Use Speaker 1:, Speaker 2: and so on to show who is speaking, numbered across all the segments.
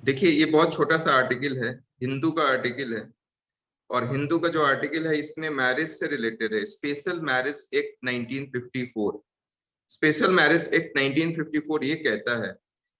Speaker 1: देखिए, ये बहुत छोटा सा आर्टिकल है, हिंदू का आर्टिकल है। और हिंदू का जो आर्टिकल है इसमें मैरिज से रिलेटेड है। Special marriage act 1954। Special marriage act 1954 ये कहता है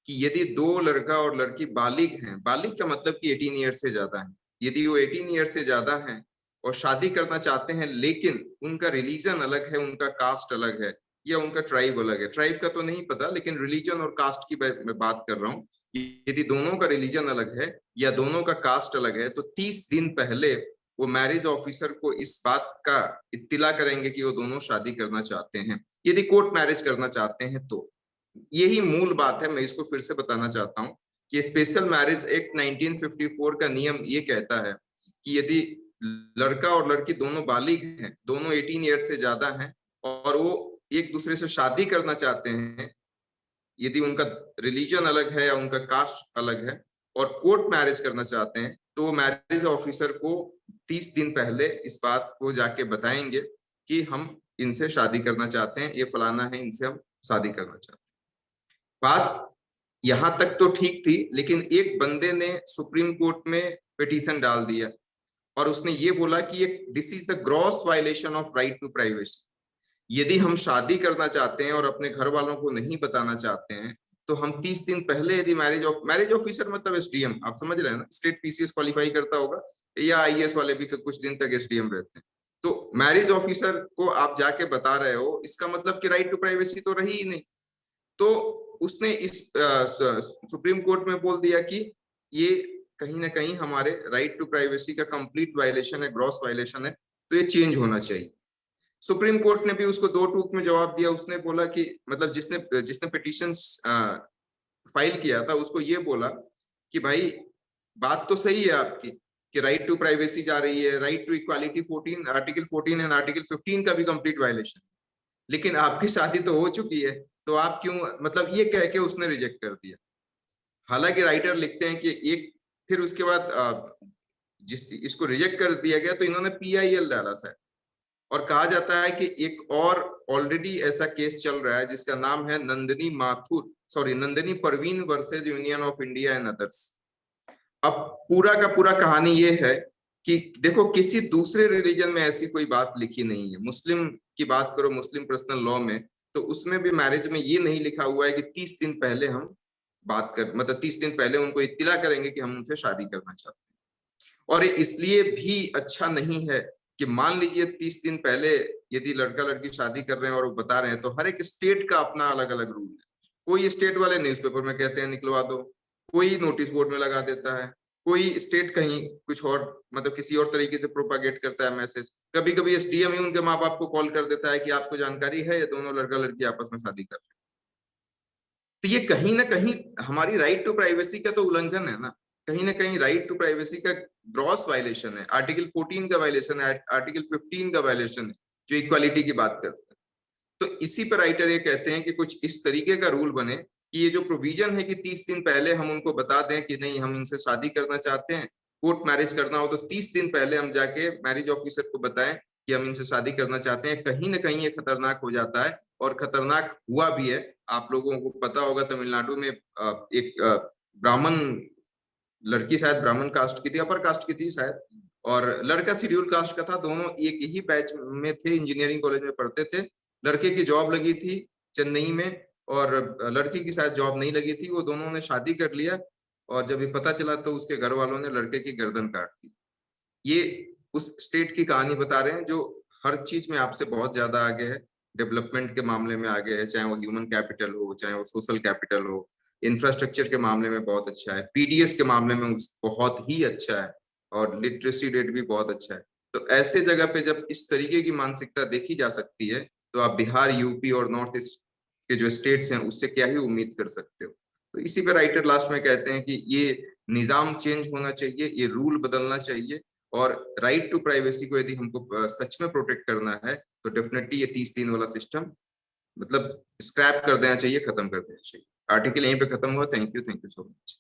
Speaker 1: कि यदि दो लड़का और लड़की बालिग हैं, बालिग का मतलब कि 18 ईयर से ज्यादा है, यदि वो 18 ईयर से ज्यादा हैं और शादी करना चाहते हैं, लेकिन उनका रिलीजन अलग है, उनका कास्ट अलग है, या उनका ट्राइब अलग है। ट्राइब का तो नहीं पता, लेकिन रिलीजन और कास्ट की मैं बात कर रहा हूँ। यदि दोनों का रिलीजन अलग है या दोनों का कास्ट अलग है, तो 30 दिन पहले वो मैरिज ऑफिसर को इस बात का इत्तिला करेंगे कि वो दोनों शादी करना चाहते हैं, यदि कोर्ट मैरिज करना चाहते हैं तो। यही मूल बात है। मैं इसको फिर से बताना चाहता हूँ कि स्पेशल मैरिज एक्ट 1954 का नियम ये कहता है कि यदि लड़का और लड़की दोनों बालिग हैं, दोनों 18 ईयर से ज्यादा हैं, और वो एक दूसरे से शादी करना चाहते हैं, यदि उनका रिलीजन अलग है या उनका कास्ट अलग है, और कोर्ट मैरिज करना चाहते हैं, तो वो मैरिज ऑफिसर को 30 दिन पहले इस बात को जाके बताएंगे कि हम इनसे शादी करना चाहते हैं, ये फलाना है, इनसे हम शादी करना चाहते हैं। बात यहां तक तो ठीक थी, लेकिन एक बंदे ने सुप्रीम कोर्ट में पिटीशन डाल दिया और उसने ये बोला कि this is the gross violation of right to privacy. यदि हम शादी करना चाहते हैं और अपने घर वालों को नहीं बताना चाहते हैं, तो हम 30 दिन पहले यदि मैरिज ऑफिसर मतलब एसडीएम, आप समझ रहे हैं ना, स्टेट पीसीएस क्वालिफाई करता होगा, या आईएएस वाले भी कुछ दिन तक एसडीएम रहते हैं। तो मैरिज ऑफिसर को आप जाके बता रहे हो, इसका मतलब कि राइट टू प्राइवेसी तो रही ही नहीं। तो उसने इस सुप्रीम कोर्ट में बोल दिया कि ये कहीं ना कहीं हमारे राइट टू प्राइवेसी का कंप्लीट वायलेशन है, ग्रॉस वायलेशन है, तो ये चेंज होना चाहिए। सुप्रीम कोर्ट ने भी उसको दो टूक में जवाब दिया। उसने बोला कि मतलब जिसने जिसने पिटीशन फाइल किया था, उसको ये बोला कि भाई बात तो सही है आपकी कि राइट टू प्राइवेसी जा रही है, right to equality 14 article 14 and article 15 का भी कंप्लीट वायलेशन, लेकिन आपकी शादी तो हो चुकी है, तो आप क्यों, मतलब ये कह के उसने रिजेक्ट कर दिया। हालांकि राइटर लिखते हैं कि एक, फिर उसके बाद जिस इसको रिजेक्ट कर दिया गया, तो इन्होंने पीआईएल डाला सर। और कहा जाता है कि एक और ऑलरेडी ऐसा केस चल रहा है जिसका नाम है Nandini Parveen versus union of India and others. अब पूरा का पूरा कहानी ये है कि देखो, किसी दूसरे रिलीजन में ऐसी कोई बात लिखी नहीं है। मुस्लिम की बात करो, मुस्लिम पर्सनल लॉ में, तो उसमें भी मैरिज में ये नहीं लिखा हुआ है कि 30 दिन पहले हम बात कर, मतलब 30 दिन पहले उनको इत्तिला करेंगे कि हम उनसे शादी करना चाहते हैं। और ये इसलिए भी अच्छा नहीं है कि मान लीजिए 30 दिन पहले यदि लड़का लड़की शादी कर रहे हैं और वो बता रहे हैं, तो हर एक स्टेट का अपना अलग अलग रूल है। कोई स्टेट वाले न्यूज़पेपर में कहते हैं निकलवा दो, कोई नोटिस बोर्ड में लगा देता है, कोई स्टेट कहीं कुछ और, मतलब किसी और तरीके से प्रोपागेट करता है मैसेज। कभी कभी एसडीएम ही उनके माँ बाप को कॉल कर देता है कि आपको जानकारी है ये दोनों लड़का लड़की आपस में शादी कर रहे हैं। तो ये कहीं ना कहीं हमारी राइट टू प्राइवेसी का तो उल्लंघन है ना, कहीं ना कहीं राइट टू प्राइवेसी का ग्रॉस वायलेशन है, आर्टिकल 14 का वायलेशन है, आर्टिकल 15 का वायलेशन है, जो इक्वालिटी की बात करता है। तो इसी पर राइटर ये कहते हैं कि कुछ इस तरीके का रूल बने कि ये जो प्रोविजन है कि 30 दिन पहले हम उनको बता दें कि नहीं, हम इनसे शादी करना चाहते हैं, कोर्ट मैरिज करना हो तो 30 दिन पहले हम जाके मैरिज ऑफिसर को बताएं कि हम इनसे शादी करना चाहते हैं। कहीं ना कहीं ये खतरनाक हो जाता है, और खतरनाक हुआ भी है। आप लोगों को पता होगा, तमिलनाडु में एक ब्राह्मण लड़की, शायद ब्राह्मण कास्ट की थी, अपर कास्ट की थी शायद, और लड़का शेड्यूल कास्ट का था। दोनों एक ही बैच में थे, इंजीनियरिंग कॉलेज में पढ़ते थे। लड़के की जॉब लगी थी चेन्नई में, और लड़की की शायद जॉब नहीं लगी थी। वो दोनों ने शादी कर लिया, और जब ये पता चला तो उसके घर वालों ने लड़के की गर्दन काट दी। ये उस स्टेट की कहानी बता रहे हैं जो हर चीज में आपसे बहुत ज्यादा आगे है, डेवलपमेंट के मामले में आगे है, चाहे वो ह्यूमन कैपिटल हो, चाहे वो सोशल कैपिटल हो, इंफ्रास्ट्रक्चर के मामले में बहुत अच्छा है, पीडीएस के मामले में बहुत ही अच्छा है, और लिटरेसी रेट भी बहुत अच्छा है। तो ऐसे जगह पे जब इस तरीके की मानसिकता देखी जा सकती है, तो आप बिहार, यूपी और नॉर्थ ईस्ट के जो स्टेट्स हैं उससे क्या ही उम्मीद कर सकते हो। तो इसी पे राइटर लास्ट में कहते हैं कि ये निजाम चेंज होना चाहिए, ये रूल बदलना चाहिए, और राइट टू प्राइवेसी को यदि हमको सच में प्रोटेक्ट करना है, तो डेफिनेटली ये 30 दिन वाला सिस्टम मतलब स्क्रैप कर देना चाहिए, खत्म कर देना चाहिए। आर्टिकल यहीं पे खत्म हुआ। Thank you so much.